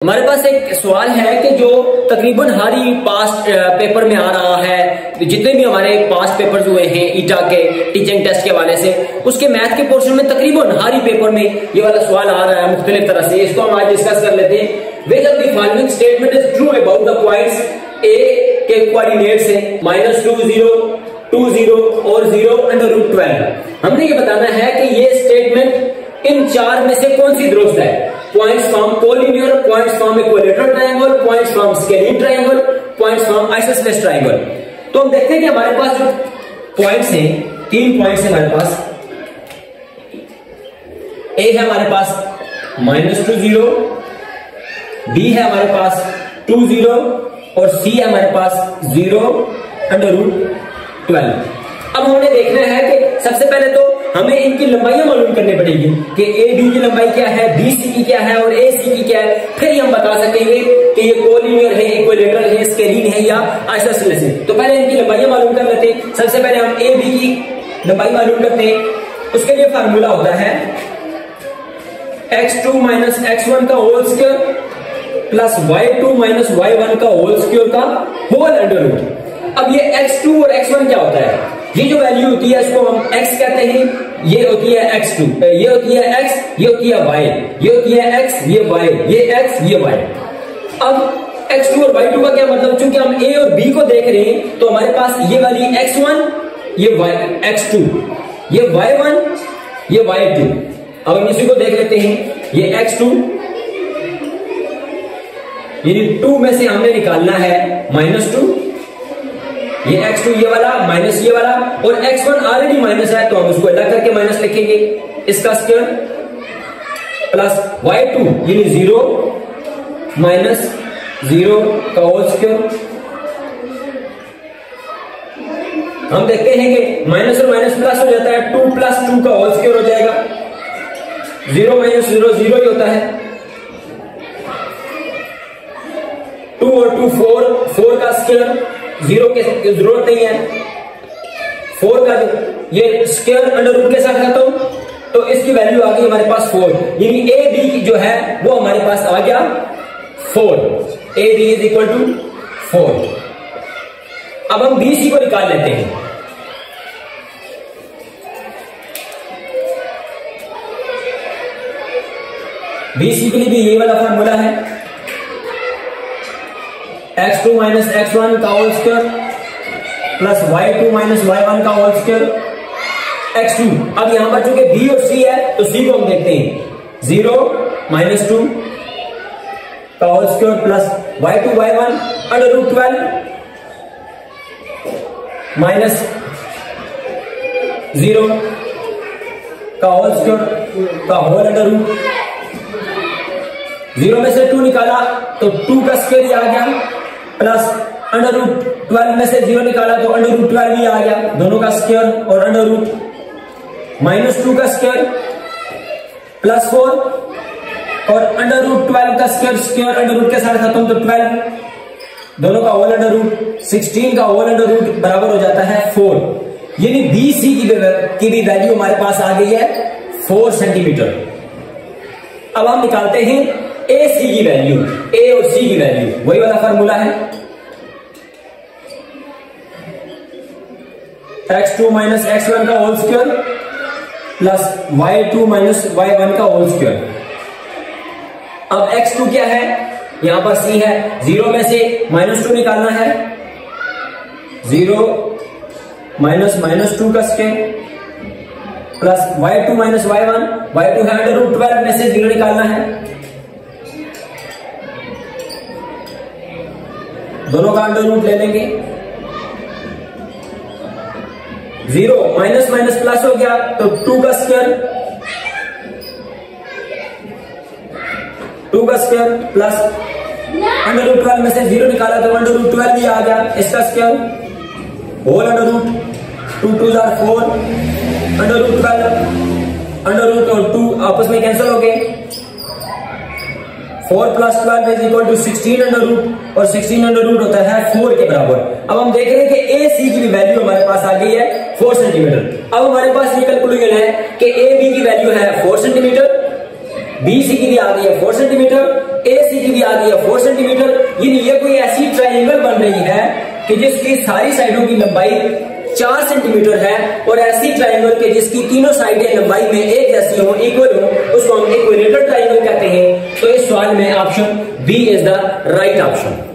हमारे पास एक सवाल है कि जो तकरीबन हर ही पास्ट पेपर में आ रहा है, जितने भी हमारे पास्ट पेपर्स हुए हैं ईटा के टीचिंग टेस्ट के हवाले से, उसके मैथ के पोर्शन में तकरीबन हर ही पेपर में ये वाला सवाल आ रहा है मुख्तलिफ तरह से। इसको हम आज डिस्कस कर लेते हैं। Which of the following statement is true about the points A के कोऑर्डिनेट्स है -2 0 2 0 और 0√12। हमने ये बताना है कि ये स्टेटमेंट इन चार में से कौन सी दुरुस्त है। Points from collinear, points from equilateral triangle, points from scalene triangle, points from isosceles triangle. तो हम देखते हैं कि हमारे पास जो पॉइंट्स हैं, 3 पॉइंट्स हैं हमारे पास। ए है हमारे पास -2 0, बी है हमारे पास 2 0 और सी है हमारे पास 0√12। अब हमने देखना है कि सबसे पहले तो हमें इनकी लंबाइयां मालूम करनी पड़ेगी कि ए बी की लंबाई क्या है, बी सी की क्या है और ए सी की क्या है। फिर ही हम बता सकेंगे कि ये कोलिनियर है, इक्विलेटरल है, स्केलिन है या आइसोसेलेस है। तो पहले इनकी लंबाइयां मालूम कर लेते हैं। सबसे पहले हम ए बी की लंबाई मालूम करते हैं। उसके लिए फार्मूला होता है x2 - x1 का whole square plus y2 - y1 का होल स्क्वायर का होल अंडर रूट। अब ये x2 और x1 क्या होता है? ये जो वैल्यू होती है इसको हम x कहते हैं, ये होती है x2, ये होती है x, ये होती है y, ये होती है x, ये y, ये x, ये y। अब x2 और y2 का क्या मतलब? चूंकि हम a और b को देख रहे हैं तो हमारे पास ये वाली x1, ये x2, ये y1, ये y2। अब हम इसी को देख लेते हैं। ये x2 यानी 2 में से हमने निकालना है -2, ये x2 ये वाला माइनस ये वाला, और x1 ऑलरेडी माइनस है तो हम उसको अलग करके माइनस लिखेंगे, इसका स्क्वायर प्लस y2 यानी 0 - 0 का होल स्क्वायर। हम देखते हैं कि माइनस और माइनस प्लस हो जाता है, 2 + 2 का होल स्क्वायर हो जाएगा। 0 - 0 0 ही होता है। 2 और 2 4 का स्क्वायर, 0 के जरूरत नहीं है। 4 का ये स्क्वायर अंडर रूट के साथ खाता हूं तो इसकी वैल्यू आ गई हमारे पास 4, यानी ए बी जो है वो हमारे पास आ गया 4। A B is equal to 4। अब हम बी सी को निकाल लेते हैं। बी सी के लिए भी ये वाला फार्मूला है x2 - x1 का whole square plus y2 - y1 का होल स्क्वायर x2। अब यहां पर चूंकि b और c है तो c को हम देखते हैं। 0 - 2 का whole square plus y2 y1 √12 minus 0 का होल स्क्वायर का होल अंडर रूट। 0 में से 2 निकाला तो 2 का स्क्वायर ही आ गया, प्लस √12 में से 0 निकाला तो √12 ही आ गया, दोनों का स्क्वायर और अंडर रूट। -2 का स्क्वायर प्लस 4 और √12 का स्क्वायर अंडर रूट के साथ खत्म तो 12, दोनों का होल अंडर रूट। 16 का होल अंडर रूट बराबर हो जाता है 4, यानी बी सी की भी वैल्यू हमारे पास आ गई है 4 सेंटीमीटर। अब हम निकालते हैं ए सी की वैल्यू, ए और सी की वैल्यू, वही वाला फार्मूला है x2 - x1 का whole square plus y2 - y1 का होल स्क्वायर। अब x2 क्या है? यहां पर c है, 0 में से -2 निकालना है। 0 - -2 का square plus y2 - y1, y2 है √12 में से 0 निकालना है, दोनों का अंडर रूट ले लेंगे। 0 माइनस माइनस प्लस हो गया तो 2 का स्क्वायर, 2 का स्क्वायर प्लस √12 में से 0 निकाला तो √12 भी आ गया, इसका square whole under root. 2 2 4 4 √12 under root और 2 आपस में कैंसिल हो गए। 4 + 12 is equal to 16 under root, और 16 अंडर रूट होता है 4 के बराबर। अब हम देख रहे हैं कि ए सी की भी वैल्यू हमारे पास आ गई है 4 सेंटीमीटर। अब हमारे पास ये कैलकुलेशन है कि ए बी की वैल्यू है 4 सेंटीमीटर, बी सी की भी आ गई है 4 सेंटीमीटर, AC की भी आ गई है 4 सेंटीमीटर। यानी ये कोई ऐसी ट्रायंगल बन रही है कि जिसकी सारी साइडों की लंबाई 4 सेंटीमीटर है, और ऐसी ट्रायंगल के जिसकी तीनों साइडें लंबाई में एक जैसी हो, इक्वल हो, उसको हम इक्विलेटरल ट्रायंगल कहते हैं। तो इस सवाल में option B is the right option.